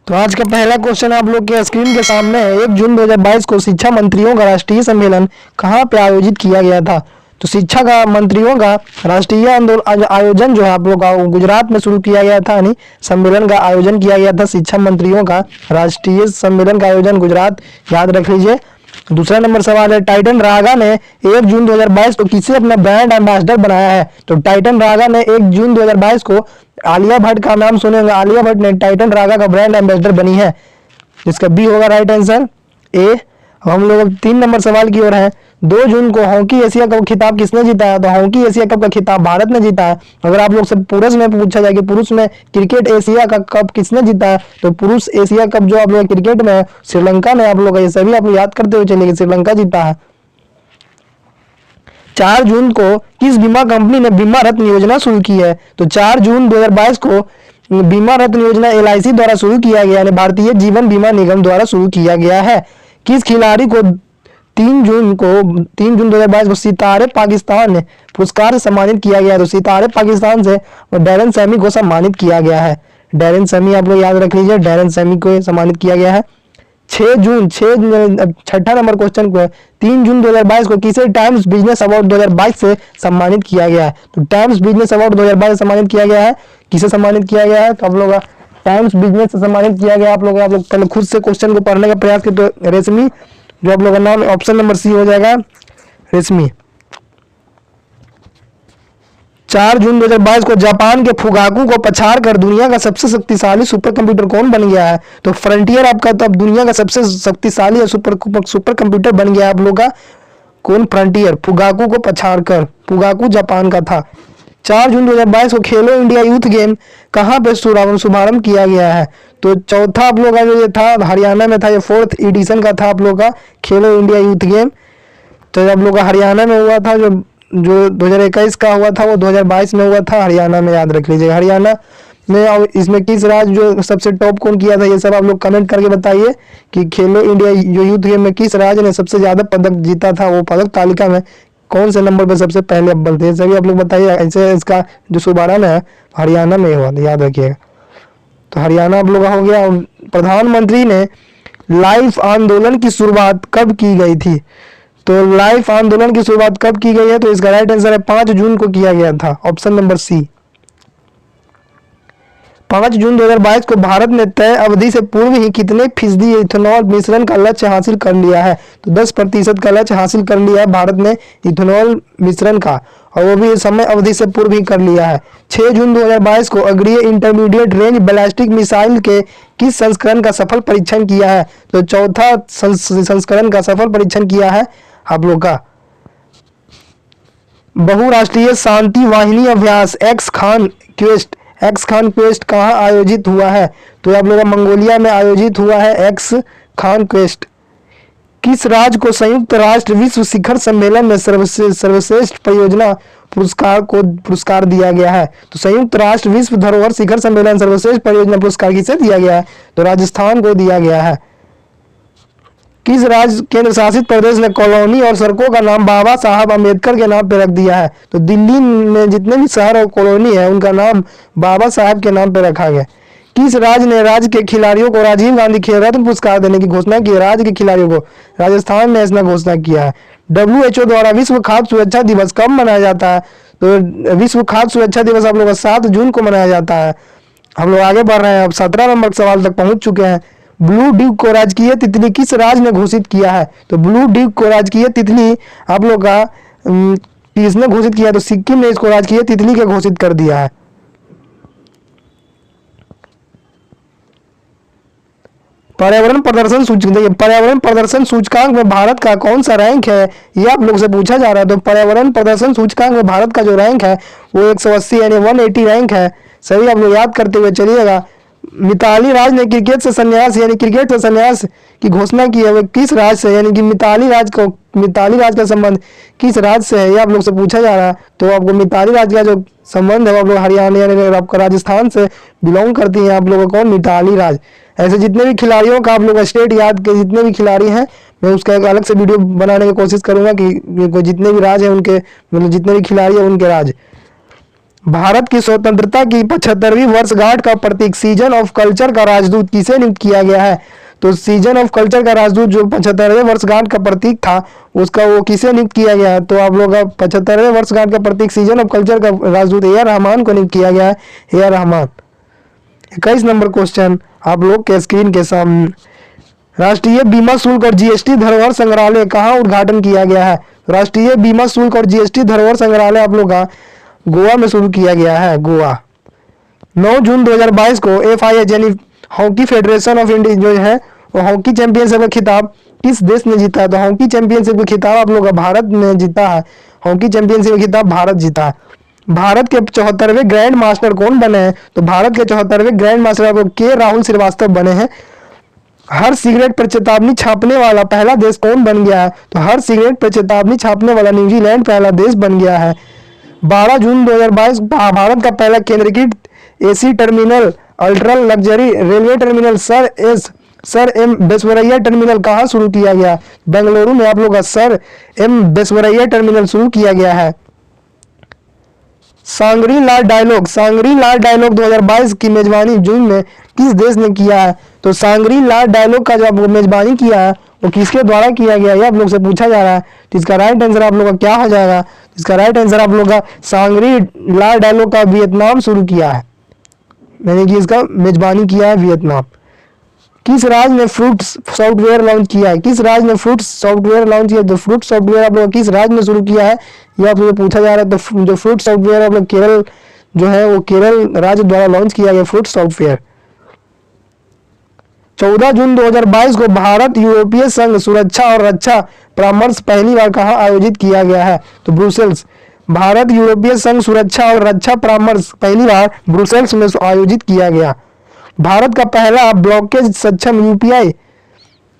तो आज का पहला क्वेश्चन आप लोग के स्क्रीन के सामने है। 1 जून 2022 को शिक्षा मंत्रियों का राष्ट्रीय सम्मेलन कहाँ पे आयोजित किया गया था? तो शिक्षा का मंत्रियों का राष्ट्रीय आयोजन जो है आप लोग का गुजरात में शुरू किया गया था। यानी सम्मेलन का आयोजन किया गया था। शिक्षा मंत्रियों का राष्ट्रीय सम्मेलन का आयोजन गुजरात, याद रख लीजिए। दूसरा नंबर सवाल है, टाइटन रागा ने 1 जून 2022 को किसे अपना ब्रांड एम्बेसडर बनाया है? तो टाइटन रागा ने 1 जून 2022 को आलिया भट्ट का नाम सुनेंगे। आलिया भट्ट ने टाइटन रागा का ब्रांड एम्बेसडर बनी है, जिसका बी होगा राइट आंसर ए। हम लोग 3 नंबर सवाल की ओर है। 2 जून को हॉकी एशिया कप खिताब किसने जीता है? तो हॉकी एशिया कप का खिताब भारत ने जीता है। अगर आप लोग से पुरुष में पूछा जाए कि पुरुष में क्रिकेट एशिया का कप किसने जीता है, तो पुरुष एशिया कप जो आप लोग क्रिकेट में श्रीलंका ने आप लोग ये सभी आप लोग याद करते हुए चलिए, श्रीलंका जीता है। 4 जून को किस बीमा कंपनी ने बीमा रत्न योजना शुरू की है? तो 4 जून 2022 को बीमा रत्न योजना LIC द्वारा शुरू किया गया, यानी भारतीय जीवन बीमा निगम द्वारा शुरू किया गया है। किस खिलाड़ी को 3 जून 2022 को सितारे पाकिस्तान पुरस्कार से सम्मानित किया गया? तो सितारे पाकिस्तान से डैरेन सैमी को सम्मानित किया गया है। डैरेन सैमी आप लोग याद रख लीजिए, डैरेन सैमी को सम्मानित किया गया है। 6 नंबर क्वेश्चन को 3 जून 2022 को किसे टाइम्स बिजनेस अवार्ड 2022 से सम्मानित किया गया है? तो टाइम्स बिजनेस अवार्ड 2022 से सम्मानित किया गया है। किसे सम्मानित किया गया है? तो आप लोग टाइम्स बिजनेस से सम्मानित किया गया। आप लोग पहले खुद से क्वेश्चन को पढ़ने का प्रयास करें। तो रेशमी, जो आप लोग का नाम ऑप्शन नंबर सी हो जाएगा, रेशमी। 4 जून 2022 को जापान के फुगाकू को पछाड़ कर दुनिया का सबसे शक्तिशाली सुपर कंप्यूटर कौन बन गया है? तो फ्रंटियर आपका तो अब दुनिया का सबसे शक्तिशाली सुपर कंप्यूटर बन गया आप लोग का। कौन? फ्रंटियर, फुगाकू को पछाड़ कर। फुगाकू जापान का था। 4 जून 2022 को खेलो इंडिया यूथ गेम कहाँ पे शुभारंभ किया गया है? तो चौथा आप लोग का जो ये था हरियाणा में था, ये 4th एडिशन का था आप लोग का खेलो इंडिया यूथ गेम। तो आप लोग का हरियाणा में हुआ था। जो 2021 का हुआ था वो 2022 में हुआ था हरियाणा में, याद रख लीजिएगा। हरियाणा में और इसमें किस राज्य जो सबसे टॉप कौन किया था, ये सब आप लोग कमेंट करके बताइए कि खेलो इंडिया जो यूथ गेम में किस राज्य ने सबसे ज्यादा पदक जीता था। वो पदक तालिका में कौन से नंबर पर सबसे पहले अव्वल थे, सभी आप लोग बताइए। ऐसे इसका जो शुभारंभ है हरियाणा में हुआ था, याद रखिएगा। तो हरियाणा आप लोग का हो गया। प्रधानमंत्री ने लाइफ आंदोलन की शुरुआत कब की गई थी? तो लाइफ आंदोलन की शुरुआत कब की गई है? तो इसका राइट आंसर है 5 जून को किया गया था, ऑप्शन नंबर सी। 5 जून 2022 को भारत ने तय अवधि से पूर्व ही कितने फीसदी इथेनॉल मिश्रण का लक्ष्य हासिल कर लिया है? तो 10% का लक्ष्य हासिल कर लिया है भारत ने इथेनॉल मिश्रण का, और वो भी समय अवधि से पूर्व ही कर लिया है। 6 जून 2022 को अग्रिय इंटरमीडिएट रेंज बैलिस्टिक मिसाइल के किस संस्करण का सफल परीक्षण किया है? तो चौथा संस्करण का सफल परीक्षण किया है आप लोग का। बहुराष्ट्रीय शांति वाहिनी अभ्यास एक्स खान क्वेस्ट कहाँ आयोजित हुआ है? तो आप लोग का मंगोलिया में आयोजित हुआ है एक्स खान क्वेस्ट। किस राज्य को संयुक्त राष्ट्र विश्व शिखर सम्मेलन में सर्वश्रेष्ठ परियोजना पुरस्कार दिया गया है? तो संयुक्त राष्ट्र विश्व धरोहर शिखर सम्मेलन सर्वश्रेष्ठ परियोजना पुरस्कार किसे दिया गया है? तो राजस्थान को दिया गया है। किस राज्य केंद्र शासित प्रदेश ने कॉलोनी और सड़कों का नाम बाबा साहब अम्बेडकर के नाम पर रख दिया है? तो दिल्ली में जितने भी शहर और कॉलोनी है उनका नाम बाबा साहब के नाम पर रखा गया। किस राज्य ने राज्य के खिलाड़ियों को राजीव गांधी खेल रत्न पुरस्कार देने की घोषणा की? राज्य के खिलाड़ियों को राजस्थान ने इसने घोषणा किया है। WHO द्वारा विश्व खाद्य सुरक्षा दिवस कब मनाया जाता है? तो विश्व खाद्य सुरक्षा दिवस आप लोग 7 जून को मनाया जाता है। हम लोग आगे बढ़ रहे हैं, अब 17 नंबर सवाल तक पहुंच चुके हैं। ब्लू ड्यूक को राजकीय तितली किस राज्य ने घोषित किया है? तो ब्लू ड्यूक को राजकीय तितली आप लोग का किसने घोषित किया? तो सिक्किम ने इसको राजकीय तितली के घोषित कर दिया है। पर्यावरण प्रदर्शन सूचकांक में भारत का कौन सा रैंक है, ये आप लोग से पूछा जा रहा है। तो पर्यावरण प्रदर्शन सूचकांक में भारत का जो रैंक है वो 180 यानी 180 रैंक है। सही आप लोग याद करते हुए चलिएगा। मिताली राज ने क्रिकेट से संन्यास की घोषणा की है, वो किस राज्य से? यानी कि मिताली राज का संबंध किस राज्य से है, ये आप लोग से पूछा जा रहा है। तो आपको मिताली राज का जो संबंध है वो आप लोग हरियाणा यानी आपका राजस्थान से बिलोंग करती है। आप लोगों को मिताली राज। ऐसे जितने भी खिलाड़ियों का आप लोग स्टेट याद के जितने भी खिलाड़ी हैं, मैं उसका एक अलग से वीडियो बनाने की कोशिश करूंगा कि जितने भी राज हैं उनके, मतलब जितने भी खिलाड़ी हैं उनके राज। भारत की स्वतंत्रता की 75वीं वर्षगांठ का प्रतीक सीजन ऑफ कल्चर का राजदूत किसे नियुक्त किया गया है? तो सीजन ऑफ कल्चर का राजदूत जो 75वें वर्षगांठ का प्रतीक था उसका वो किसे नियुक्त किया गया है? तो आप लोग 75वें वर्षगांठ का प्रतीक सीजन ऑफ कल्चर का राजदूत ए आर रहमान को नियुक्त किया गया है, A R Rahman. 21 number question आप लोग के स्क्रीन के सामने, राष्ट्रीय बीमा शुल्क और जीएसटी धरोहर संग्रहालय कहाँ उद्घाटन किया गया है? राष्ट्रीय बीमा शुल्क और जीएसटी धरोहर संग्रहालय आप लोग का गोवा में शुरू किया गया है, गोवा। 9 जून 2022 को FIH यानी हॉकी फेडरेशन ऑफ इंडिया जो है वो हॉकी चैंपियनशिप का खिताब किस देश ने जीता है? तो हॉकी चैंपियनशिप का खिताब आप लोग का भारत ने जीता है, हॉकी चैंपियनशिप का खिताब भारत जीता है। भारत के 74वें ग्रैंड मास्टर कौन बने हैं? तो भारत के 74वें ग्रैंड मास्टर आप लोग के राहुल श्रीवास्तव बने हैं। हर सिगरेट पर चेतावनी छापने वाला पहला देश कौन बन गया है? तो हर सिगरेट पर चेतावनी छापने वाला न्यूजीलैंड पहला देश बन गया है। 12 जून 2022 भारत का पहला केंद्रीकृत AC terminal ultra luxury railway terminal sir M Visvesvaraya terminal कहाँ शुरू किया गया? बेंगलुरु में आप लोग का सर एम बेसवरैया टर्मिनल शुरू किया गया है। सांगरी ला डायलॉग 2022 की मेजबानी जून में किस देश ने किया है? तो सांगरी ला डायलॉग का जो आप मेजबानी किया है वो किसके द्वारा किया गया ये आप लोग से पूछा जा रहा है। तो इसका राइट आंसर आप लोग का क्या हो जाएगा? इसका राइट आंसर आप लोग का सांगरी ला डायलॉग का वियतनाम शुरू किया है, मैंने कि इसका मेजबानी किया है वियतनाम। किस राज्य ने फ्रूट सॉफ्टवेयर लॉन्च किया है? किस राज्य ने फ्रूट सॉफ्टवेयर लॉन्च किया? तो फ्रूट सॉफ्टवेयर आप लोग किस राज्य में शुरू किया है ये आप लोग पूछा जा रहा है। तो जो फ्रूट सॉफ्टवेयर आप लोग केरल जो है वो केरल राज्य द्वारा लॉन्च किया गया फ्रूट सॉफ्टवेयर। 14 जून 2022 को भारत यूरोपीय संघ सुरक्षा और रक्षा परामर्श पहली बार कहाँ आयोजित किया गया है? तो ब्रुसेल्स। भारत यूरोपीय संघ सुरक्षा और रक्षा परामर्श पहली बार ब्रुसेल्स में आयोजित किया गया। भारत का पहला ब्लॉकेज सक्षम यूपीआई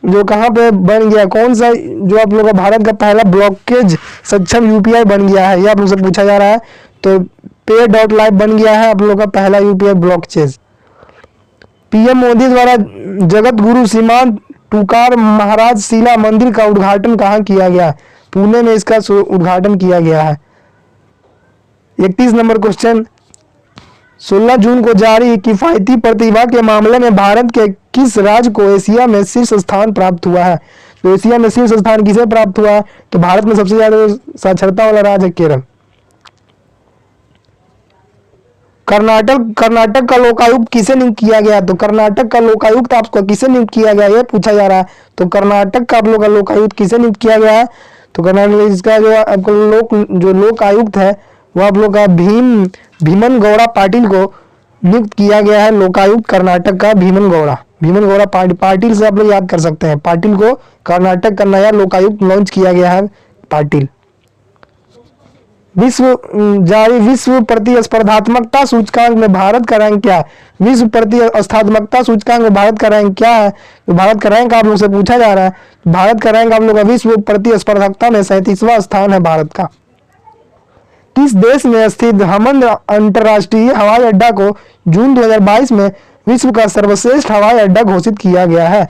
जो कहाँ पे बन गया? कौन सा जो आप लोग का भारत का पहला ब्लॉकेज सक्षम यूपीआई बन गया है ये आप लोग से पूछा जा रहा है। तो Pay.Live बन गया है आप लोग का पहला यूपीआई ब्लॉकचेन। पीएम मोदी द्वारा जगत गुरु सीमांत टूकार महाराज शिला मंदिर का उद्घाटन कहाँ किया गया? पुणे में इसका उद्घाटन किया गया है। 31 नंबर क्वेश्चन, 16 जून को जारी किफायती प्रतिभा के मामले में भारत के किस राज्य को एशिया में शीर्ष स्थान प्राप्त हुआ है? तो एशिया में शीर्ष स्थान किसे प्राप्त हुआ है? तो भारत में सबसे ज्यादा साक्षरता वाला राज्य है केरल। कर्नाटक का लोकायुक्त किसे नियुक्त किया गया? तो कर्नाटक का लोकायुक्त आपको किसे नियुक्त किया गया ये पूछा जा रहा है। तो कर्नाटक का आप लोग का लोकायुक्त किसे नियुक्त किया गया है? तो कर्नाटक इसका जो आपका लोकायुक्त है वो आप लोग का भीमन गौड़ा पाटिल को नियुक्त किया गया है। लोकायुक्त कर्नाटक का भीमन गौड़ा पाटिल से आप लोग याद कर सकते हैं। पाटिल को कर्नाटक का नया लोकायुक्त लॉन्च किया गया है पाटिल। विश्व प्रतिस्पर्धात्मकता सूचकांक में भारत का रैंक क्या है? विश्व प्रतिस्पर्धात्मकता सूचकांक में भारत का रैंक क्या है? तो भारत का रैंक आप लोग से पूछा जा रहा है। भारत का रैंक आप लोग का विश्व प्रतिस्पर्धात्मकता में 37वां स्थान है भारत का। किस देश में स्थित हमद अंतरराष्ट्रीय हवाई अड्डा को जून 2022 में विश्व का सर्वश्रेष्ठ हवाई अड्डा घोषित किया गया है?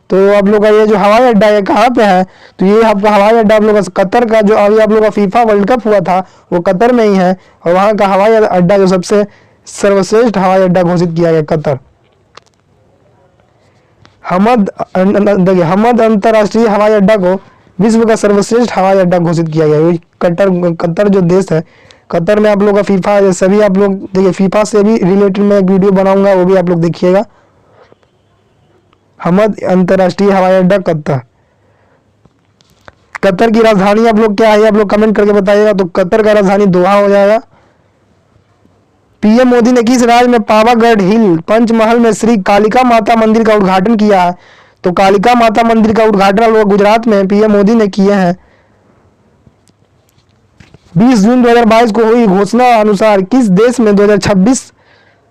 तो आप लोग का ये जो हवाई अड्डा है कहाँ पे है? तो ये आपका हवाई अड्डा आप लोग का कतर का जो अभी आप लोग का फीफा वर्ल्ड कप हुआ था वो कतर में ही है और वहाँ का हवाई अड्डा जो सबसे सर्वश्रेष्ठ हवाई अड्डा घोषित किया गया कतर। हमद अंतरराष्ट्रीय हवाई अड्डा को विश्व का सर्वश्रेष्ठ हवाई अड्डा घोषित किया गया। कतर जो देश है कतर में आप लोग का फीफा सभी आप लोग देखिए फीफा से भी रिलेटेड मैं एक वीडियो बनाऊंगा वो भी आप लोग देखिएगा। हमद अंतरराष्ट्रीय हवाई अड्डा कतर की राजधानी आप लोग क्या है आप लोग कमेंट करके बताइएगा। तो कतर का राजधानी दोहा हो जाएगा। पीएम मोदी ने किस राज्य में पावागढ़ हिल पंचमहल में श्री कालिका माता मंदिर का उद्घाटन किया है? तो कालिका माता मंदिर का उद्घाटन लोग गुजरात में पीएम मोदी ने किए हैं। 20 जून 2022 को हुई घोषणा अनुसार किस देश में 2026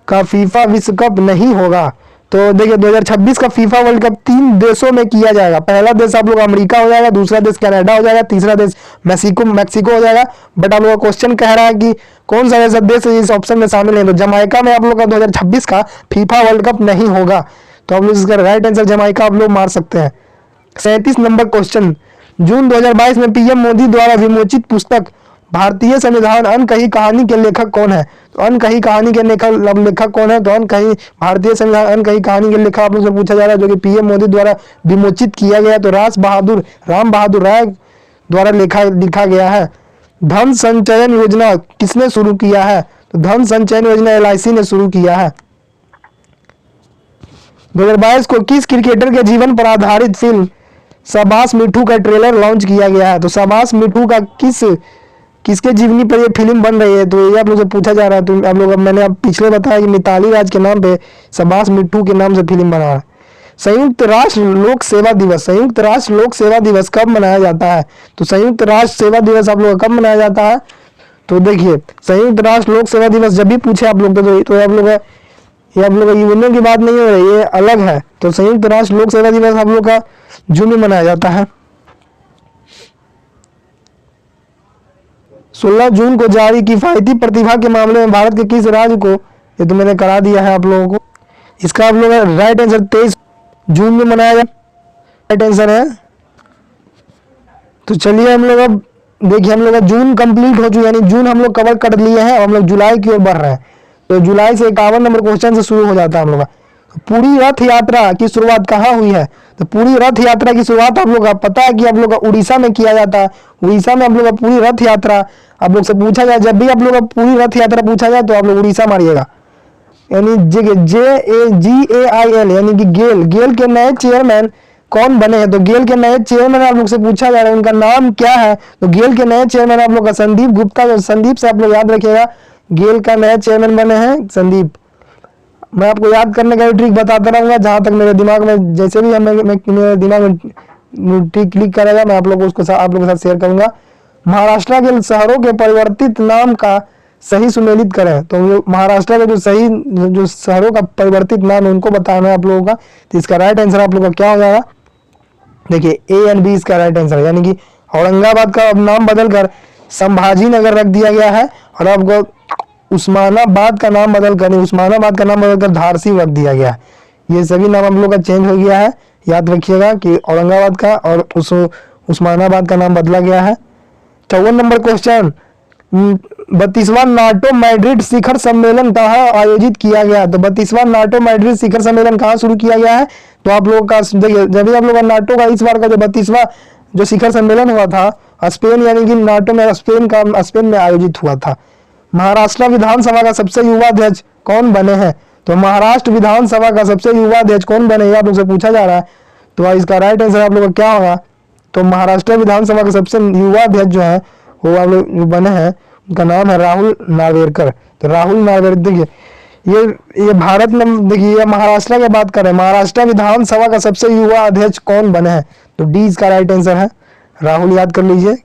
का फीफा विश्व कप नहीं होगा? तो देखिए 2026 का फीफा वर्ल्ड कप 3 देशों में किया जाएगा। पहला देश आप लोग अमेरिका हो जाएगा, दूसरा देश कनाडा हो जाएगा, तीसरा देश मैक्सिको हो जाएगा। बट आप लोग का क्वेश्चन कह रहा है कि कौन सा ऐसा देश इस ऑप्शन में शामिल है? तो जमाइका में आप लोग का 2026 का फीफा वर्ल्ड कप नहीं होगा। तो आप लोग इसका राइट आंसर जमाइका आप लोग मार सकते हैं। 37 नंबर क्वेश्चन, जून 2022 में पीएम मोदी द्वारा विमोचित पुस्तक भारतीय संविधान अनकही कहानी के लेखक कौन है? तो अनकही कहानी के लेखक कौन है? तो अनकही भारतीय संविधान अनकही कहानी के लेखक आप लोग से पूछा जा रहा है, जो कि पीएम मोदी द्वारा विमोचित किया गया। तो राम बहादुर राय द्वारा लिखा गया है। धन संचयन योजना किसने शुरू किया है? तो धन संचयन योजना एलआईसी ने शुरू किया है। 2022 को किस क्रिकेटर के जीवन पर आधारित फिल्म शाबाश मिठू का ट्रेलर लॉन्च किया गया है? तो शाबाश मिठू का किसके जीवनी पर ये फिल्म बन रही है? तो ये आप लोग से पूछा जा रहा है। तो आप लोग, मैंने आप पिछले बताया कि मिताली राज के नाम पे शाबाश मिठू के नाम से फिल्म बना है। संयुक्त राष्ट्र लोक सेवा दिवस कब मनाया जाता है? तो संयुक्त राष्ट्र सेवा दिवस आप लोग कब मनाया जाता है? तो देखिए, संयुक्त राष्ट्र लोक सेवा दिवस जब भी पूछे आप लोग तो आप लोग यूनियन की बात नहीं हो रही, ये अलग है। तो संयुक्त राष्ट्र लोक सेवा दिवस आप लोग का जून में मनाया जाता है। 16 जून को जारी किफायती प्रतिभा के मामले में भारत के किस राज्य को, ये तो मैंने करा दिया है आप लोगों को, इसका आप लोग राइट आंसर 23 जून में मनाया जाए, राइट आंसर है। तो चलिए हम लोग अब देखिए, हम लोग का जून कंप्लीट हो चुका है, यानी जून हम लोग कवर कर लिए हैं और हम लोग जुलाई की ओर बढ़ रहे हैं। तो जुलाई से 51 नंबर क्वेश्चन से शुरू हो जाता है हम लोग का। तो पूरी रथ यात्रा की शुरुआत कहाँ हुई है? तो पूरी रथ यात्रा की शुरुआत आप लोग का पता है कि आप लोग का उड़ीसा में किया जाता है। उड़ीसा में आप लोग का पूरी रथ यात्रा आप लोग से पूछा जाए, जब भी आप लोग का पूरी रथ यात्रा पूछा जाए तो आप लोग उड़ीसा मारिएगा, यानी GAIL, यानी कि गेल के नए चेयरमैन कौन बने हैं? तो गेल के नए चेयरमैन आप लोग से पूछा जा रहा है, उनका नाम क्या है? तो गेल के नए चेयरमैन आप लोग का संदीप गुप्ता, संदीप से आप लोग याद रखिएगा, गेल का नया चेयरमैन बने हैं संदीप। मैं आपको याद करने का ट्रिक बताता रहूंगा, जहां तक मेरे दिमाग में, जैसे भी मेरे दिमाग में ट्रिक क्लिक करेगा मैं आप लोग को उसको आप लोगों के साथ शेयर करूंगा। महाराष्ट्र के शहरों के परिवर्तित नाम का सही सुमेलित करें। तो महाराष्ट्र के जो शहरों का परिवर्तित नाम है उनको बताना है आप लोगों का। तो इसका राइट आंसर आप लोगों का क्या हो जाएगा? देखिए, A और B इसका राइट आंसर है, यानी कि औरंगाबाद का अब नाम बदलकर संभाजी नगर रख दिया गया है, और आपको उस्मानाबाद का नाम बदलकर धारसी रख दिया गया है। ये सभी नाम हम लोग का चेंज हो गया है, याद रखिएगा कि औरंगाबाद का और उस्मानाबाद का नाम बदला गया है। 54 नंबर क्वेश्चन, 32वां नाटो मैड्रिड शिखर सम्मेलन कहाँ आयोजित किया गया? तो 32वां नाटो मैड्रिड शिखर सम्मेलन कहाँ शुरू किया गया है? तो आप लोगों का देखिए, जब भी आप लोग का नाटो का इस बार का जो 32वां जो शिखर सम्मेलन हुआ था स्पेन, यानी कि नाटो में स्पेन में आयोजित हुआ था। महाराष्ट्र विधानसभा का सबसे युवा अध्यक्ष कौन बने हैं? तो महाराष्ट्र विधानसभा का सबसे युवा अध्यक्ष कौन बने, आप लोग से पूछा जा रहा है। तो इसका राइट आंसर आप लोग का क्या होगा? तो महाराष्ट्र विधानसभा के सबसे युवा अध्यक्ष जो है वो आप लोग बने हैं, उनका नाम है राहुल नार्वेकर। तो राहुल नार्वेकर, देखिए ये भारत में, देखिए महाराष्ट्र की बात करें, महाराष्ट्र विधानसभा का सबसे युवा अध्यक्ष कौन बने हैं? तो डी इसका राइट आंसर है, राहुल, याद कर लीजिए।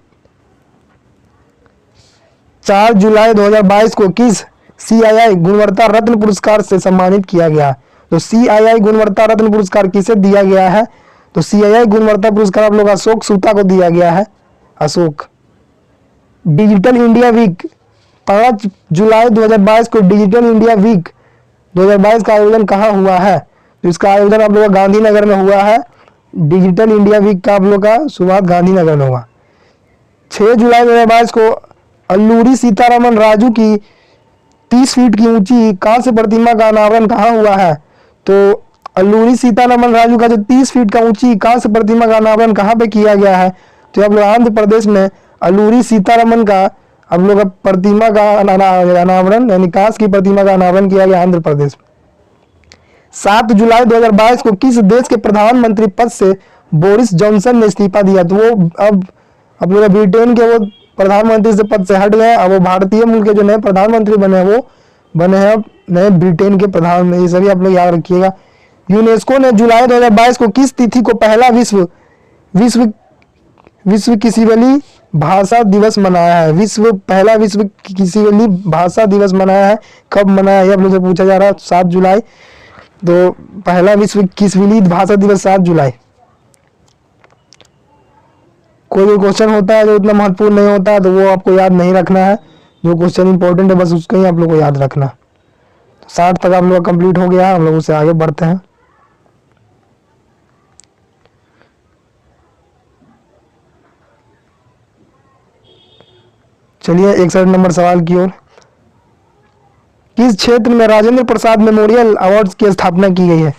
4 जुलाई 2022 को किस CII गुणवत्ता रत्न पुरस्कार से सम्मानित किया गया? तो CII गुणवत्ता रत्न पुरस्कार किसे दिया गया है? तो CII गुणवत्ता पुरस्कार आप लोग अशोक सूता को दिया गया है, अशोक। डिजिटल इंडिया वीक 5 जुलाई 2022 को डिजिटल इंडिया वीक 2022 का आयोजन कहाँ हुआ है? तो इसका आयोजन आप लोग का गांधीनगर में हुआ है। डिजिटल इंडिया वीक का आप लोग का शुरुआत गांधीनगर में हुआ। 6 जुलाई 2022 को अल्लूरी सीतारामन राजू की 30 फीट की ऊंची कांस्य प्रतिमा का अनावरण कहाँ हुआ है? तो अल्लूरी सीतारामन राजू का जो 30 फीट का ऊंची कांस्य प्रतिमा का अनावरण कहाँ पे किया गया है? तो आप लोग आंध्र प्रदेश में अल्लूरी सीतारामन का हम लोग प्रतिमा का अनावरण, यानी कांस्य की प्रतिमा का अनावरण किया गया आंध्र प्रदेश में। 7 जुलाई 2022 को किस देश के प्रधानमंत्री पद से बोरिस जॉनसन ने इस्तीफा दिया? तो वो अब लोग ब्रिटेन के वो प्रधानमंत्री से पद से हट गए, अब वो भारतीय मूल के जो नए प्रधानमंत्री बने हैं वो बने हैं अब नए ब्रिटेन के प्रधानमंत्री। ये सभी आप लोग याद रखिएगा। यूनेस्को ने जुलाई 2022 को किस तिथि को पहला विश्व किसीवली भाषा दिवस मनाया है? पहला विश्व किसीवली भाषा दिवस मनाया है, कब मनाया है आप लोग से पूछा जा रहा है। 7 जुलाई, तो पहला विश्व किसीवली भाषा दिवस 7 जुलाई। कोई भी क्वेश्चन होता है जो इतना महत्वपूर्ण नहीं होता है तो वो आपको याद नहीं रखना है, जो क्वेश्चन इंपॉर्टेंट है बस उसका ही आप लोग को याद रखना। 60 तक आप लोग कंप्लीट हो गया है, हम लोग उससे आगे बढ़ते हैं। चलिए 61 नंबर सवाल की ओर। किस क्षेत्र में राजेंद्र प्रसाद मेमोरियल अवार्ड की स्थापना की गई है?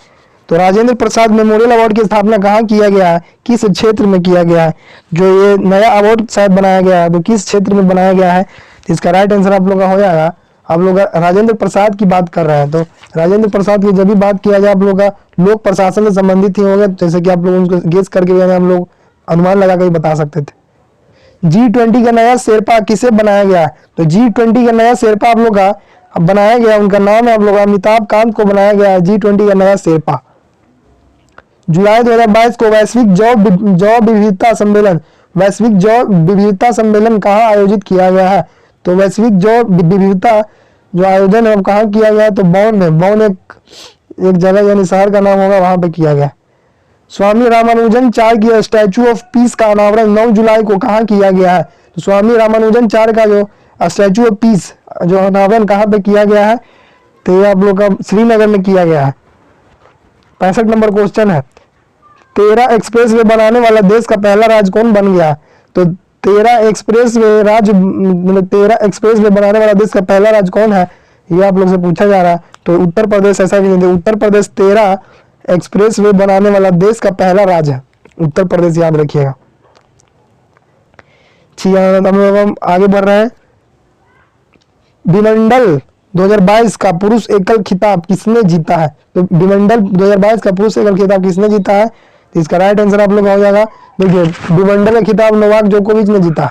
तो राजेंद्र प्रसाद मेमोरियल अवार्ड की स्थापना कहाँ किया गया है, किस क्षेत्र में किया गया है? जो ये नया अवार्ड शायद बनाया गया है तो किस क्षेत्र में बनाया गया है? तो इसका राइट आंसर आप लोग का हो जाएगा, आप लोग राजेंद्र प्रसाद की बात कर रहे हैं तो राजेंद्र प्रसाद की जब भी बात किया जाए आप लोग का लोक प्रशासन से संबंधित ही होगा, जैसे कि आप लोग उनको गेस करके हम लोग अनुमान लगा कर बता सकते थे। G20 का नया शेरपा किसे बनाया गया? तो G20 का नया शेरपा आप लोग का बनाया गया, उनका नाम है आप लोग अमिताभ कांत को बनाया गया है G20 का नया शेरपा। जुलाई 2022 को वैश्विक जैव विविधता सम्मेलन कहाँ आयोजित किया गया है? तो वैश्विक जैव विविधता जो आयोजन है वो कहाँ किया गया है? तो बौन में, बौन एक जगह यानी शहर का नाम होगा, वहां पे किया गया। स्वामी रामानुजनाचार्य की स्टैचू ऑफ पीस का अनावरण 9 जुलाई को कहाँ किया गया है? तो स्वामी रामानुजनाचार्य का जो स्टैचू ऑफ पीस जो अनावरण कहाँ पे किया गया है? तो ये आप लोग का श्रीनगर में किया गया है। 65 नंबर क्वेश्चन है, 13 एक्सप्रेस वे बनाने वाला देश का पहला राज्य कौन बन गया? तो 13 एक्सप्रेस वे बनाने वाला देश का पहला राज्य कौन है, ये आप लोग से पूछा जा रहा है। तो उत्तर प्रदेश, ऐसा भी नहीं, उत्तर प्रदेश 13 एक्सप्रेस वे बनाने वाला देश का पहला राज्य है उत्तर प्रदेश, याद रखिएगा। हम आगे बढ़ रहे हैं। विमंडल 2022 का पुरुष एकल खिताब किसने जीता है? तो विमंडल 2022 का पुरुष एकल खिताब किसने जीता है? तो इसका राइट आंसर आप लोग हो जाएगा, देखिए विमंडल का खिताब नोवाक जोकोविच ने जीता।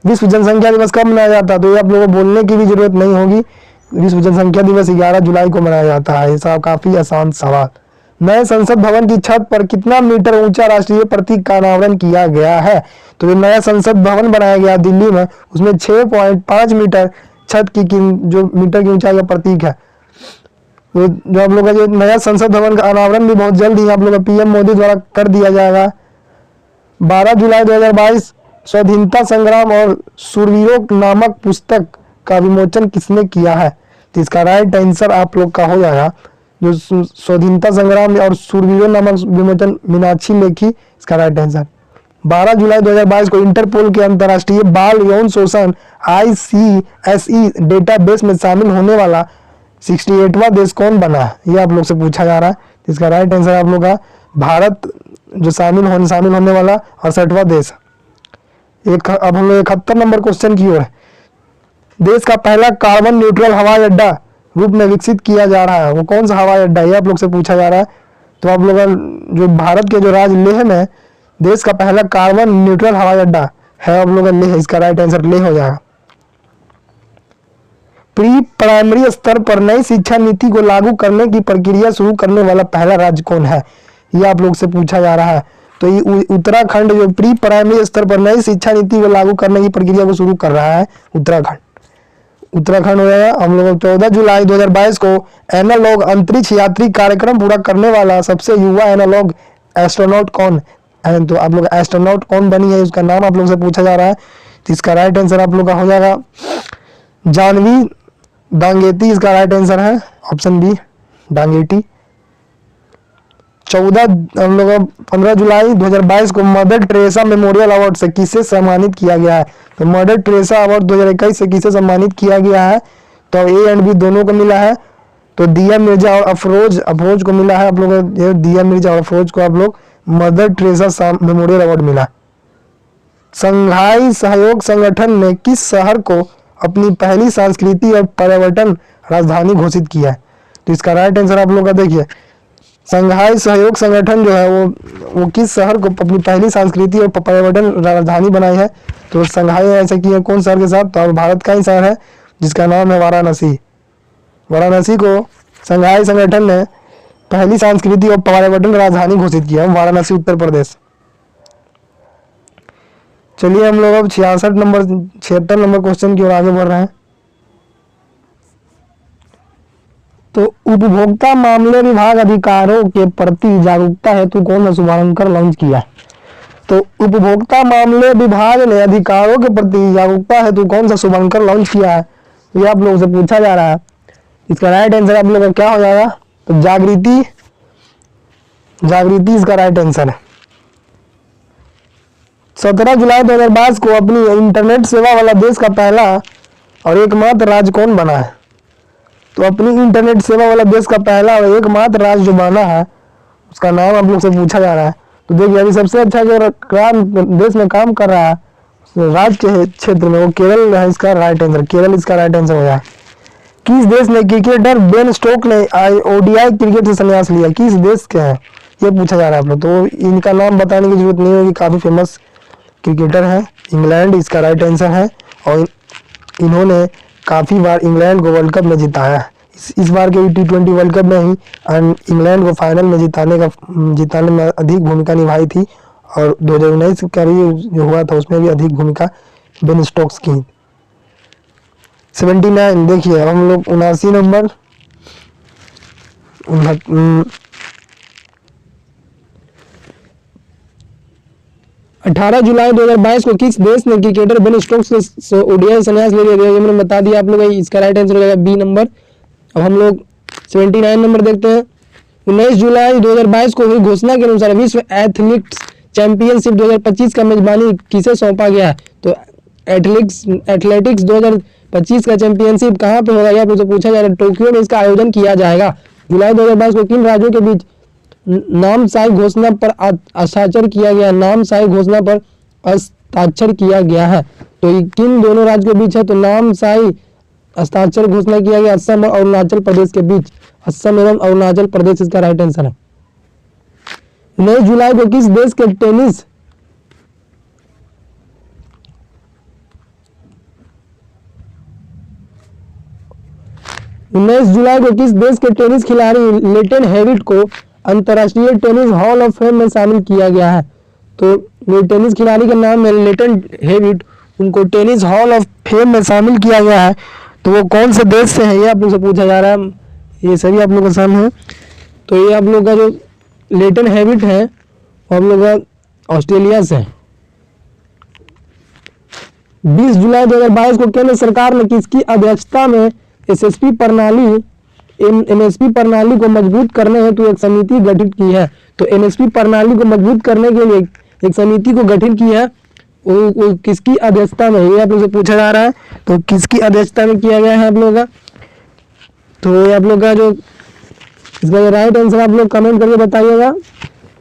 विश्व जनसंख्या दिवस कब मनाया जाता है? तो ये आप लोगों को बोलने की भी जरूरत नहीं होगी, विश्व जनसंख्या दिवस 11 जुलाई को मनाया जाता है। ऐसा काफी आसान सवाल। नए संसद भवन की छत पर कितना मीटर ऊंचा राष्ट्रीय प्रतीक का अनावरण किया गया है? तो जो नया संसद भवन बनाया गया दिल्ली में, उसमें 6.5 मीटर छत की जो मीटर की ऊंचाई का प्रतीक है। तो जो आप लोग का जो नया संसद भवन का अनावरण भी बहुत जल्द ही आप लोग का पीएम मोदी द्वारा कर दिया जाएगा। 12 जुलाई 2022 स्वाधीनता संग्राम और शूरवीरों नामक पुस्तक का विमोचन किसने किया है? तो इसका राइट आंसर आप लोग का हो जाएगा, जो स्वाधीनता संग्राम और शूरवीरों नामक विमोचन मीनाक्षी लेखी, इसका राइट आंसर। 12 जुलाई 2022 को इंटरपोल के अंतर्राष्ट्रीय बाल यौन शोषण ICSE डेटाबेस में शामिल होने वाला 68वां देश कौन बना है? ये आप लोग से पूछा जा रहा है। इसका राइट आंसर आप लोग का भारत जो शामिल होने वाला 68वां देश। अब हम लोग 71 नंबर क्वेश्चन की ओर है। देश का पहला कार्बन न्यूट्रल हवाई अड्डा रूप में विकसित किया जा रहा है, वो कौन सा हवाई अड्डा है? ये आप लोग से पूछा जा रहा है। तो आप लोग जो भारत के जो राज्य लेह में देश का पहला कार्बन न्यूट्रल हवाई अड्डा है आप लोग लेह, इसका राइट आंसर लेह हो जाएगा। प्री प्राइमरी स्तर पर नई शिक्षा नीति को लागू करने की प्रक्रिया शुरू करने वाला पहला राज्य कौन है? ये आप लोग से पूछा जा रहा है। तो ये उत्तराखंड जो प्री प्राइमरी स्तर पर नई शिक्षा नीति को लागू करने की प्रक्रिया को शुरू कर रहा है, उत्तराखंड हो जाएगा। हम लोग 14 जुलाई 2022 को एनालॉग अंतरिक्ष यात्री कार्यक्रम पूरा करने वाला सबसे युवा एनालॉग एस्ट्रोनॉट कौन है? तो आप लोग एस्ट्रोनॉट कौन बनी है, उसका नाम आप लोग से पूछा जा रहा है। तो इसका राइट आंसर आप लोग का हो जाएगा जानवी डांगेती, इसका राइट आंसर है ऑप्शन बी डांगेटी। 15 जुलाई 2022 को मदर टेरेसा मेमोरियल अवार्ड से किसे सम्मानित किया गया है? तो मदर टेरेसा अवार्ड 2021 से किसे सम्मानित किया गया है? तो ए एंड बी दोनों को मिला है। तो दिया मिर्जा और अफरोज को मिला है। आप लोग दिया मिर्जा और अफरोज को आप लोग मदर टेरेसा मेमोरियल अवार्ड मिला। संघाई सहयोग संगठन ने किस शहर को अपनी पहली सांस्कृतिक और पर्यटन राजधानी घोषित किया है? तो इसका राइट आंसर आप लोग का देखिए, संघाई सहयोग संगठन जो है वो किस शहर को अपनी पहली सांस्कृतिक और पर्यटन राजधानी बनाई है? तो संघाई ऐसा की है कौन शहर के साथ? तो भारत का ही शहर है जिसका नाम है वाराणसी। वाराणसी को संघाई संगठन ने पहली सांस्कृतिक और पर्यटन राजधानी घोषित किया, वाराणसी उत्तर प्रदेश। चलिए हम लोग अब 76 नंबर क्वेश्चन की ओर आगे बढ़ रहे हैं। तो उपभोक्ता मामले विभाग अधिकारों के प्रति जागरूकता हेतु कौन सा शुभारंभ लॉन्च किया? तो उपभोक्ता मामले विभाग ने अधिकारों के प्रति जागरूकता हेतु कौन सा शुभारंभ लॉन्च किया है? ये आप लोगों से पूछा जा रहा है। इसका राइट आंसर आप लोगों का क्या हो जाएगा? तो जागृति इसका राइट आंसर है। 17 जुलाई 2022 को अपनी इंटरनेट सेवा वाला देश का पहला और एकमात्र राज्य कौन बना है? तो अपनी इंटरनेट सेवा वाला देश का पहला और एकमात्र राज्य जो बना है उसका नाम आप लोग से पूछा जा रहा है। तो देखिए अभी सबसे अच्छा जो देश में काम कर रहा है राज्य के क्षेत्र में वो केरल है। इसका राइट आंसर केरल इसका राइट आंसर हो गया। किस देश ने क्रिकेटर बेन स्टोक्स ने ओडीआई क्रिकेट से संन्यास लिया? किस देश के हैं ये पूछा जा रहा है आप लोग। तो इनका नाम बताने की जरूरत नहीं होगी, काफी फेमस क्रिकेटर है। इंग्लैंड इसका राइट आंसर है और इन्होंने काफी बार इंग्लैंड को वर्ल्ड कप में जिताया है। इस बार के T20 वर्ल्ड कप में ही इंग्लैंड को फाइनल में जिताने में अधिक भूमिका निभाई थी और 2019 का भी जो हुआ था उसमें भी अधिक भूमिका बेन स्टोक्स की। 79 देखिए अब हम लोग 79 नंबर 18 जुलाई 2022 को किस देश ने क्रिकेटर बेन स्टोक्स से ओडीआई संन्यास ले लिया? ये मैंने बता दिया आप लोग, इसका राइट आंसर हो जाएगा बी नंबर। अब हम लोग 79 नंबर देखते हैं। 19 जुलाई 2022 को हुई घोषणा के अनुसार विश्व एथलेटिक्स चैंपियनशिप 2025 का मेजबानी किसे सौंपा गया है? तो एथलेटिक्स 2025 का चैंपियनशिप कहाँ पे होगा? यह मुझसे पूछा जा रहा है। टोक्यो में इसका आयोजन किया जाएगा। जुलाई 2022 को किन राज्यों के बीच नामसाई घोषणा पर हस्ताक्षर किया गया? नामसाई घोषणा पर हस्ताक्षर किया गया है। तो किन दोनों राज्यों के बीच है? तो नामसाई हस्ताक्षर घोषणा किया गया असम और अरुणाचल प्रदेश के बीच। असम एवं अरुणाचल प्रदेश इसका राइट आंसर है। 9 जुलाई को किस देश के टेनिस खिलाड़ी लेटन हेविट को अंतर्राष्ट्रीय टेनिस हॉल ऑफ फेम में शामिल किया गया है? तो ये टेनिस खिलाड़ी का नाम है लेटन हेविट, उनको टेनिस हॉल ऑफ फेम में शामिल किया गया है। तो वो कौन से देश से है ये आप लोग से पूछा जा रहा है। ये सभी आप लोग का सामने है। तो ये आप लोग का जो लेटन हेविट है वो आप लोग का ऑस्ट्रेलिया से है। 20 जुलाई 2022 को केंद्र सरकार ने किसकी अध्यक्षता में एमएसपी प्रणाली को मजबूत करने हेतु एक समिति गठित की है? तो एमएसपी प्रणाली को मजबूत करने के लिए एक समिति को गठित की है, वो किसकी अध्यक्षता में? ये आप लोग से पूछा जा रहा है। तो किसकी अध्यक्षता में किया गया है आप लोगों का? तो आप लोग का जो इसका राइट आंसर आप लोग कमेंट करके बताइएगा।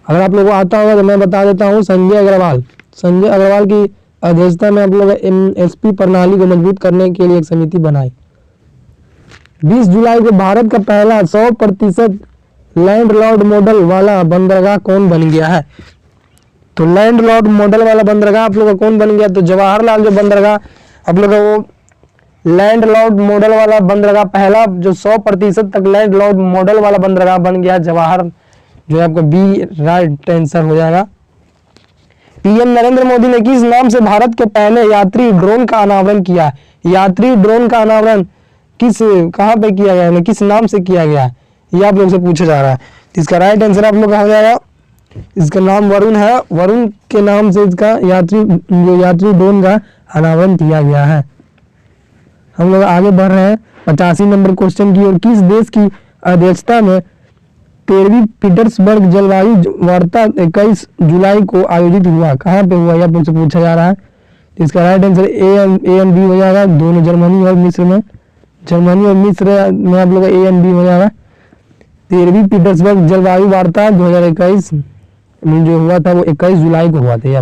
अगर आप लोगों को आता होगा तो मैं बता देता हूँ। संजय अग्रवाल की अध्यक्षता में आप लोग एमएसपी प्रणाली को मजबूत करने के लिए एक समिति बनाई। 20 जुलाई को भारत का पहला 100% लैंडलॉर्ड मॉडल वाला बंदरगाह कौन बन गया है? तो लैंडलॉर्ड मॉडल वाला बंदरगाह आप लोग का कौन बन गया? तो जवाहरलाल जो बंदरगाह आप लोग का वो लैंडलॉर्ड मॉडल वाला बंदरगाह पहला जो 100% तक लैंडलॉर्ड मॉडल वाला बंदरगाह बन गया जवाहर, जो आपका बी राइट आंसर हो जाएगा। पीएम नरेंद्र मोदी ने किस नाम से भारत के पहले यात्री ड्रोन का अनावरण किया? यात्री ड्रोन का अनावरण कहाँ पे किया गया है, किस नाम से किया गया है? ये आप लोग से पूछा जा रहा है। इसका राइट आंसर आप लोग का हो जाएगा, इसका नाम वरुण है। वरुण के नाम से इसका यात्री ड्रोन का अनावरण किया गया है। हम लोग आगे बढ़ रहे हैं 85 नंबर क्वेश्चन की ओर। किस देश की अध्यक्षता में 13वीं पीटर्सबर्ग जलवायु वार्ता 21 जुलाई को आयोजित हुआ? कहाँ पे हुआ? यह मुझसे पूछा जा रहा है। तो इसका right answer A and B हो जाएगा। दोनों जर्मनी और मिस्र में आप लोग ए एंड बी हो जाएगा। 13वीं पीटर्सबर्ग जलवायु वार्ता 2021 में जो हुआ था वो 21 जुलाई को हुआ था।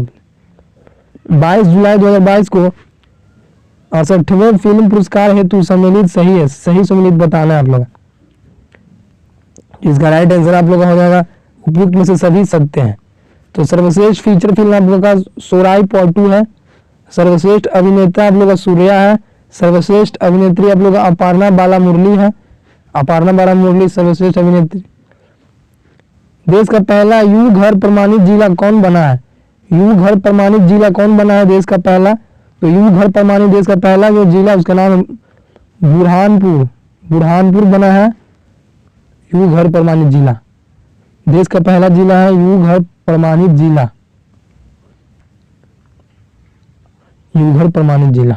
22 जुलाई 2022 को 68वें फिल्म पुरस्कार हेतु सम्मिलित सही सम्मिलित बताना है आप लोग। इसका राइट आंसर आप लोग का हो जाएगा उपयुक्त में से सभी सत्य हैं। तो सर्वश्रेष्ठ फीचर फिल्म आप लोग का सोराई पॉटू है। सर्वश्रेष्ठ अभिनेता आप लोग का सूर्या है। सर्वश्रेष्ठ अभिनेत्री आप लोग का अपर्णा बालामुरली है। अपर्णा बालामुरली सर्वश्रेष्ठ अभिनेत्री। देश का पहला यू घर प्रमाणित जिला कौन बना है? यू घर प्रमाणित जिला कौन बना है देश का पहला? तो यू घर प्रमाणित देश का पहला जो जिला उसका नाम है बुरहानपुर बना है। यू घर प्रमाणित जिला देश का पहला जिला है। यू घर प्रमाणित जिला, यू घर प्रमाणित जिला।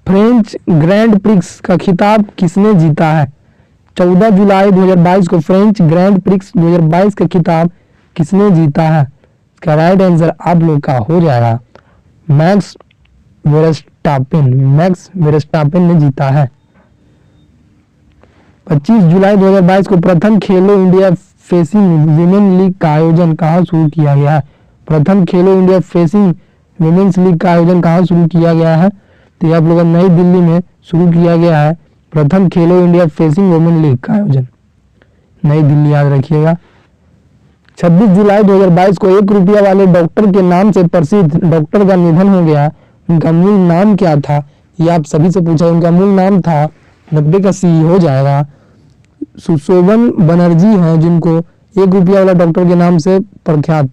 फ्रेंच ग्रैंड प्रिक्स का खिताब किसने जीता है? 14 जुलाई 2022 को फ्रेंच ग्रैंड प्रिक्स 2022 का खिताब किसने जीता है? इसका राइट आंसर आप लोग का हो जाएगा मैक्स वेरस्टापेन। मैक्स वेरस्टापेन ने जीता है। 25 जुलाई 2022 को प्रथम खेलो इंडिया फेसिंग विमेन लीग का आयोजन कहाँ शुरू किया गया है? प्रथम खेलो इंडिया फेसिंग विमेन्स लीग का आयोजन कहाँ शुरू किया गया है? तो ये आप लोगों नई दिल्ली में शुरू किया गया है प्रथम खेलो इंडिया फेसिंग वुमेन लीग का आयोजन, नई दिल्ली याद रखिएगा। 26 जुलाई 2022 को 1 रुपया वाले डॉक्टर के नाम से प्रसिद्ध डॉक्टर का निधन हो गया। उनका मूल नाम क्या था? ये आप सभी से पूछा। उनका मूल नाम था, 90 का सी हो जाएगा, सुशोभन बनर्जी हैं, जिनको 1 रुपया वाला डॉक्टर के नाम से प्रख्यात।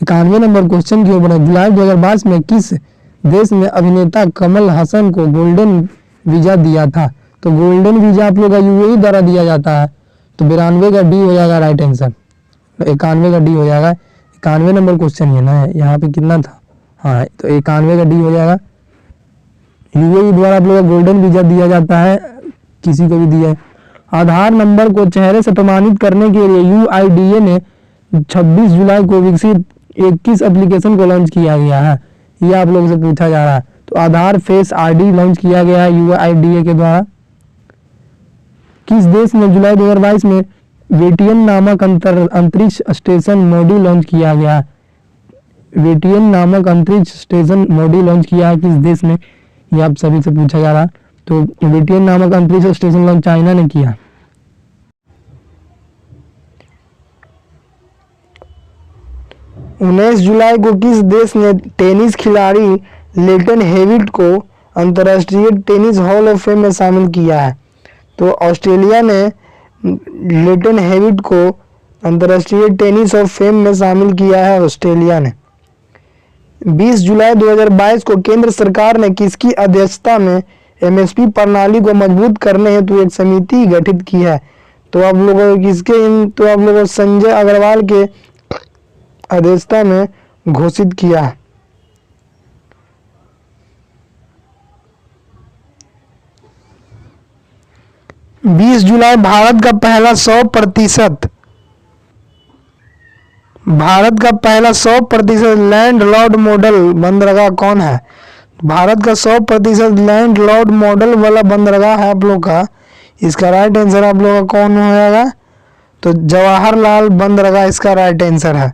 91 नंबर क्वेश्चन की ओर। जुलाई 2022 में किस देश ने अभिनेता कमल हसन को गोल्डन वीजा दिया था? तो गोल्डन वीजा आप लोग का यूएई द्वारा दिया जाता है। तो 92 का डी हो जाएगा राइट आंसर। 91 का डी हो जाएगा। 91 नंबर क्वेश्चन है ना, यहाँ पे कितना था? हाँ, तो 91 का डी हो जाएगा। यूएई द्वारा आप लोग का गोल्डन वीजा दिया जाता है, किसी को भी दिया है। आधार नंबर को चेहरे से प्रमाणित करने के लिए यूआईडीए ने 26 जुलाई को विकसित 21 एप्लीकेशन को लॉन्च किया गया है। ये आप लोगों से पूछा जा रहा है। तो आधार फेस आईडी लॉन्च किया गया है यूआईडीए के द्वारा। किस देश ने जुलाई 2022 में वेटियन नामक अंतरिक्ष स्टेशन मॉड्यूल लॉन्च किया गया? वेटियन नामक अंतरिक्ष स्टेशन मॉड्यूल लॉन्च किया है किस देश ने? ये आप सभी से पूछा जा रहा है। तो वेटियन नामक अंतरिक्ष स्टेशन लॉन्च चाइना ने किया। 19 जुलाई को किस देश ने टेनिस खिलाड़ी लेटन हेविट को अंतर्राष्ट्रीय टेनिस हॉल ऑफ फेम में शामिल किया है? तो ऑस्ट्रेलिया ने लेटन हेविट को अंतर्राष्ट्रीय टेनिस ऑफ फेम में शामिल किया है, ऑस्ट्रेलिया ने। 20 जुलाई 2022 को केंद्र सरकार ने किसकी अध्यक्षता में एमएसपी प्रणाली को मजबूत करने हेतु एक समिति गठित की है? तो आप लोगों तो आप लोगों संजय अग्रवाल के अध्यक्षता में घोषित किया है। 20 जुलाई भारत का पहला 100% लैंडलॉर्ड मॉडल बंदरगाह कौन है? भारत का 100% लैंडलॉर्ड मॉडल वाला बंदरगाह है आप लोग का। इसका राइट आंसर आप लोग का कौन हो जाएगा? तो जवाहरलाल बंदरगाह इसका राइट आंसर है।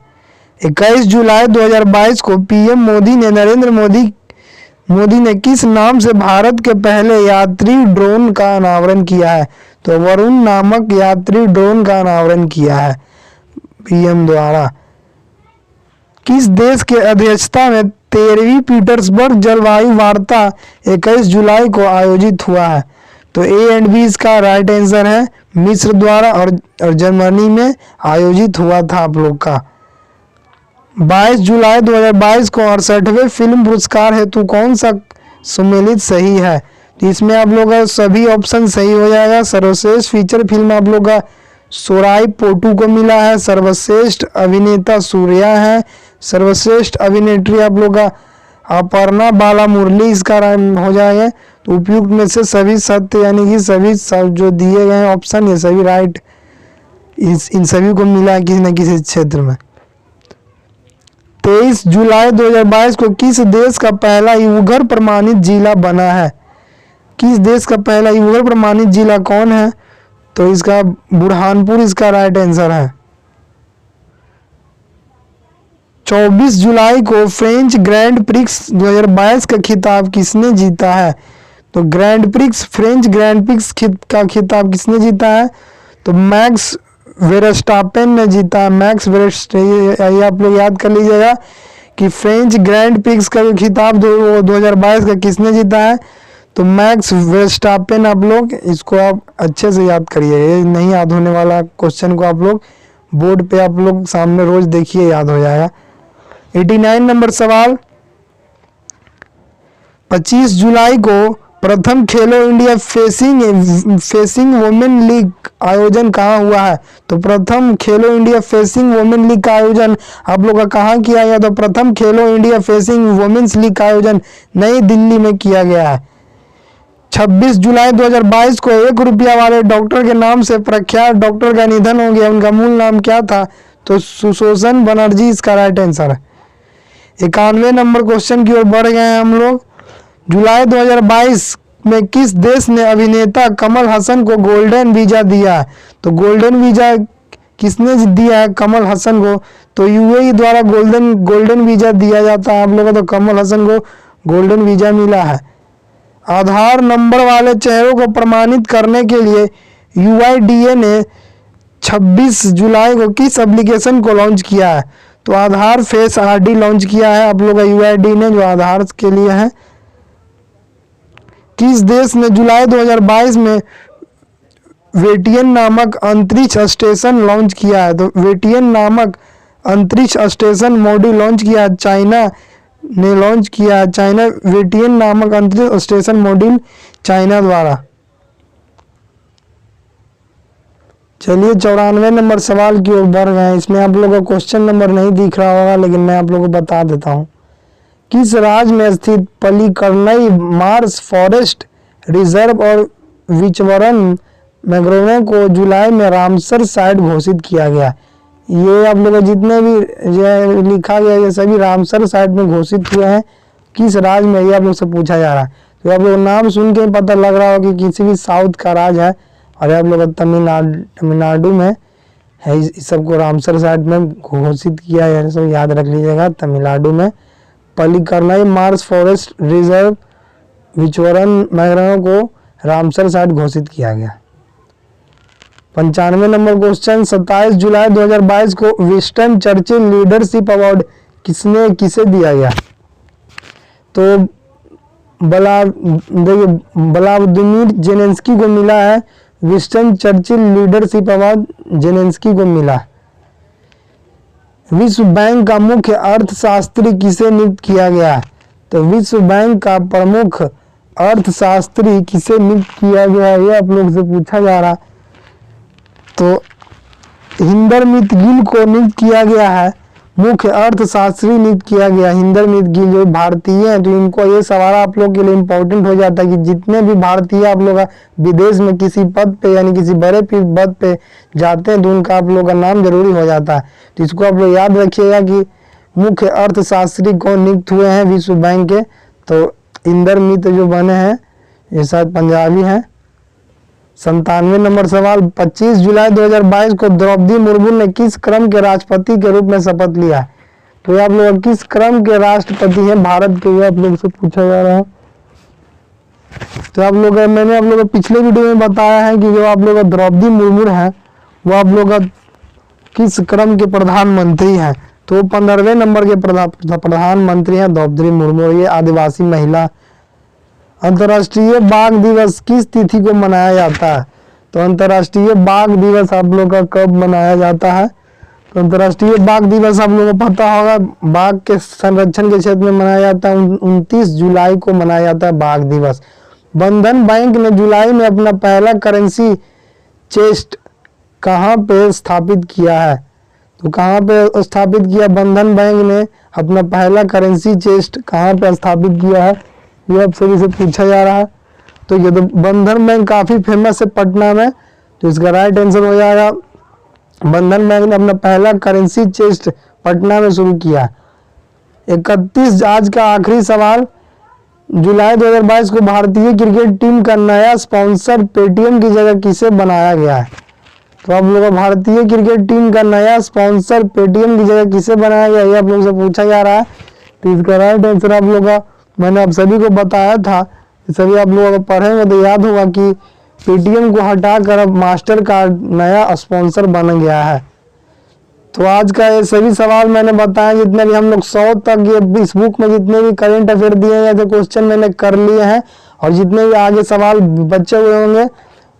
21 जुलाई 2022 को पीएम नरेंद्र मोदी ने किस नाम से भारत के पहले यात्री ड्रोन का अनावरण किया है? तो वरुण नामक यात्री ड्रोन का अनावरण किया है पीएम द्वारा। किस देश के अध्यक्षता में 13वीं पीटर्सबर्ग जलवायु वार्ता 21 जुलाई को आयोजित हुआ है? तो ए एंड बी इसका राइट आंसर है, मिस्र द्वारा और जर्मनी में आयोजित हुआ था आप लोग का। 22 जुलाई 2022 को 68वें फिल्म पुरस्कार हेतु कौन सा सम्मिलित सही है? तो इसमें आप लोग का सभी ऑप्शन सही हो जाएगा। सर्वश्रेष्ठ फीचर फिल्म आप लोग का सोराई पोटू को मिला है। सर्वश्रेष्ठ अभिनेता सूर्या है। सर्वश्रेष्ठ अभिनेत्री आप लोग का अपर्णा बाला मुरली इसका हो जाएगा। तो उपयुक्त में से सभी सत्य यानी कि सभी सब जो दिए गए ऑप्शन ये सभी राइट, इन सभी को मिला है किसी न किसी क्षेत्र में। 23 जुलाई 2022 को किस देश का पहला यूगर प्रमाणित जिला बना है? किस देश का पहला यूगर प्रमाणित जिला कौन है? तो इसका बुरहानपुर इसका राइट आंसर है। 24 जुलाई को फ्रेंच ग्रैंड प्रिक्स 2022 का खिताब किसने जीता है? तो फ्रेंच ग्रैंड प्रिक्स का खिताब किसने जीता है? तो मैक्स वेरस्टापेन ने जीता। ये आप लोग याद कर लीजिएगा कि फ्रेंच ग्रैंड प्रिक्स का खिताब 2022 का किसने जीता है? तो मैक्स वेरस्टापेन। आप लोग इसको आप अच्छे से याद करिए, ये नहीं याद होने वाला क्वेश्चन को आप लोग बोर्ड पे आप लोग सामने रोज देखिए, याद हो जाएगा। 89 नंबर सवाल। 25 जुलाई को प्रथम खेलो इंडिया फेसिंग वुमेन लीग आयोजन कहाँ हुआ है? तो प्रथम खेलो इंडिया फेसिंग वुमेन लीग का आयोजन आप लोग का कहाँ किया गया? तो प्रथम खेलो इंडिया फेसिंग वुमेन्स लीग का आयोजन नई दिल्ली में किया गया है। 26 जुलाई 2022 को 1 रुपया वाले डॉक्टर के नाम से प्रख्यात डॉक्टर का निधन हो गया। उनका मूल नाम क्या था? तो सुशोधन बनर्जी इसका राइट आंसर है। 91 नंबर क्वेश्चन की ओर बढ़ गए हैं हम लोग। जुलाई 2022 में किस देश ने अभिनेता कमल हसन को गोल्डन वीजा दिया है? तो गोल्डन वीजा किसने दिया है कमल हसन को? तो यूएई द्वारा गोल्डन वीजा दिया जाता है आप लोगों को। तो कमल हसन को गोल्डन वीजा मिला है। आधार नंबर वाले चेहरों को प्रमाणित करने के लिए यूआईडीए ने 26 जुलाई को किस एप्लीकेशन को लॉन्च किया है? तो आधार फेस आईडी लॉन्च किया है आप लोग का यूआईडी ने, जो आधार के लिए है। किस देश ने जुलाई 2022 में वेटियन नामक अंतरिक्ष स्टेशन लॉन्च किया है? तो वेटियन नामक अंतरिक्ष स्टेशन मॉड्यूल लॉन्च किया है, चाइना ने लॉन्च किया है। चाइना वेटियन नामक अंतरिक्ष स्टेशन मॉड्यूल चाइना द्वारा। चलिए 94 नंबर सवाल की ओर बढ़ गए। इसमें आप लोगों को क्वेश्चन नंबर नहीं दिख रहा होगा, लेकिन मैं आप लोगों को बता देता हूँ। किस राज्य में स्थित पल्लीकरनई मार्श फॉरेस्ट रिजर्व और विचवरन मैंग्रोव को जुलाई में रामसर साइट घोषित किया गया? ये आप लोग जितने भी ये लिखा गया ये सभी रामसर साइट में घोषित हुए हैं। किस राज्य में, ये आप लोग से पूछा जा रहा है। तो आप लोग नाम सुन के पता लग रहा हो कि किसी भी साउथ का राज्य है, और आप लोग तमिलनाडु में है। इस सबको रामसर साइट में घोषित किया है, सब याद रख लीजिएगा। तमिलनाडु में पल्लीकरनई मार्श फॉरेस्ट रिजर्व विचवरन मैंग्रोव को रामसर साइट घोषित किया गया। 95 नंबर क्वेश्चन। 27 जुलाई 2022 को विंस्टन चर्चिल लीडरशिप अवार्ड किसे दिया गया? तो व्लादिमीर जेलेंस्की को मिला है Winston Churchill leadership award, Zelensky को मिला। विश्व बैंक का मुख्य अर्थशास्त्री किसे नियुक्त किया गया? तो विश्व बैंक का प्रमुख अर्थशास्त्री किसे नियुक्त किया गया है, ये आप लोग से पूछा जा रहा। तो हिंदरमित गिल को नियुक्त किया गया है, मुख्य अर्थशास्त्री नियुक्त किया गया। हिंदरमित गिल जो भारतीय हैं, तो इनको ये सवाल आप लोग के लिए इम्पोर्टेंट हो जाता है कि जितने भी भारतीय आप लोग विदेश में किसी पद पे यानी किसी बड़े पद पे जाते हैं, तो उनका आप लोग का नाम जरूरी हो जाता है। तो इसको आप लोग याद रखिएगा कि मुख्य अर्थशास्त्री कौन नियुक्त हुए हैं विश्व बैंक के। तो इंदरमित जो बने हैं ये शायद पंजाबी हैं। 97 नंबर सवाल। 25 जुलाई 2022 को द्रौपदी मुर्मू ने किस क्रम के राष्ट्रपति के रूप में शपथ लिया? तो आप लोग किस क्रम के राष्ट्रपति हैं भारत के, ये आप लोग से पूछा जा रहा है। तो आप लोग मैंने आप लोग को पिछले वीडियो में बताया है कि जो आप लोग द्रौपदी मुर्मू हैं वो आप लोग किस क्रम के प्रधानमंत्री हैं? तो 15वें नंबर के प्रधानमंत्री हैं द्रौपदी मुर्मू। ये आदिवासी महिला। अंतर्राष्ट्रीय बाघ दिवस किस तिथि को मनाया जाता है? तो अंतर्राष्ट्रीय बाघ दिवस आप लोग का कब मनाया जाता है? तो अंतर्राष्ट्रीय बाघ दिवस आप लोगों को पता होगा, बाघ के संरक्षण के क्षेत्र में मनाया जाता है। 29 जुलाई को मनाया जाता है बाघ दिवस। बंधन बैंक ने जुलाई में अपना पहला करेंसी चेस्ट कहाँ पे स्थापित किया है? तो कहाँ पे स्थापित किया बंधन बैंक ने अपना पहला करेंसी चेस्ट कहाँ पे स्थापित किया है, ये आप सभी से पूछा जा रहा है। तो ये तो बंधन बैंक काफी फेमस है पटना में, तो इसका राइट आंसर हो जाएगा बंधन बैंक ने अपना पहला करेंसी चेस्ट पटना में शुरू किया। 31 आज का आखिरी सवाल। जुलाई 2022 को भारतीय क्रिकेट टीम का नया स्पॉन्सर पेटीएम की जगह किसे बनाया गया है? तो आप लोगों भारतीय क्रिकेट टीम का नया स्पॉन्सर पेटीएम की जगह किसे बनाया गया, ये आप लोगों से पूछा जा रहा है। तो इसका राइट आंसर आप लोगों का मैंने आप सभी को बताया था, सभी आप लोगों को पढ़ेंगे तो याद होगा कि पेटीएम को हटाकर अब मास्टर कार्ड नया स्पॉन्सर बन गया है। तो आज का ये सभी सवाल मैंने बताया, जितने भी हम लोग 100 तक ये इस बुक में जितने भी करंट अफेयर दिए गए थे क्वेश्चन मैंने कर लिए हैं, और जितने भी आगे सवाल बचे हुए होंगे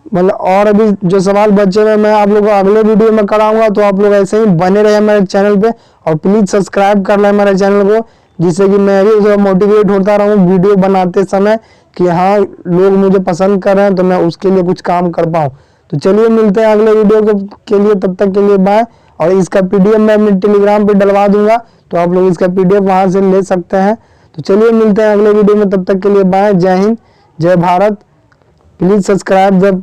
मतलब और अभी जो सवाल बचे हुए मैं आप लोगों को अगले वीडियो में कराऊंगा। तो आप लोग ऐसे ही बने रहे मेरे चैनल पे, और प्लीज सब्सक्राइब कर लें मेरे चैनल को, जिससे कि मैं भी मोटिवेट होता रहूं वीडियो बनाते समय कि हाँ लोग मुझे पसंद कर रहे हैं, तो मैं उसके लिए कुछ काम कर पाऊँ। तो चलिए मिलते हैं अगले वीडियो के लिए, तब तक के लिए बाय। और इसका पीडीएफ मैं अपने टेलीग्राम पे डलवा दूंगा, तो आप लोग इसका पीडीएफ वहां से ले सकते हैं। तो चलिए मिलते हैं अगले वीडियो में, तब तक के लिए बाय। जय हिंद, जय भारत। प्लीज सब्सक्राइब, जब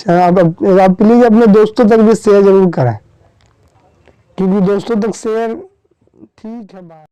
आप प्लीज अपने दोस्तों तक भी शेयर जरूर करें। क्योंकि दोस्तों तक शेयर। ठीक है, बाय।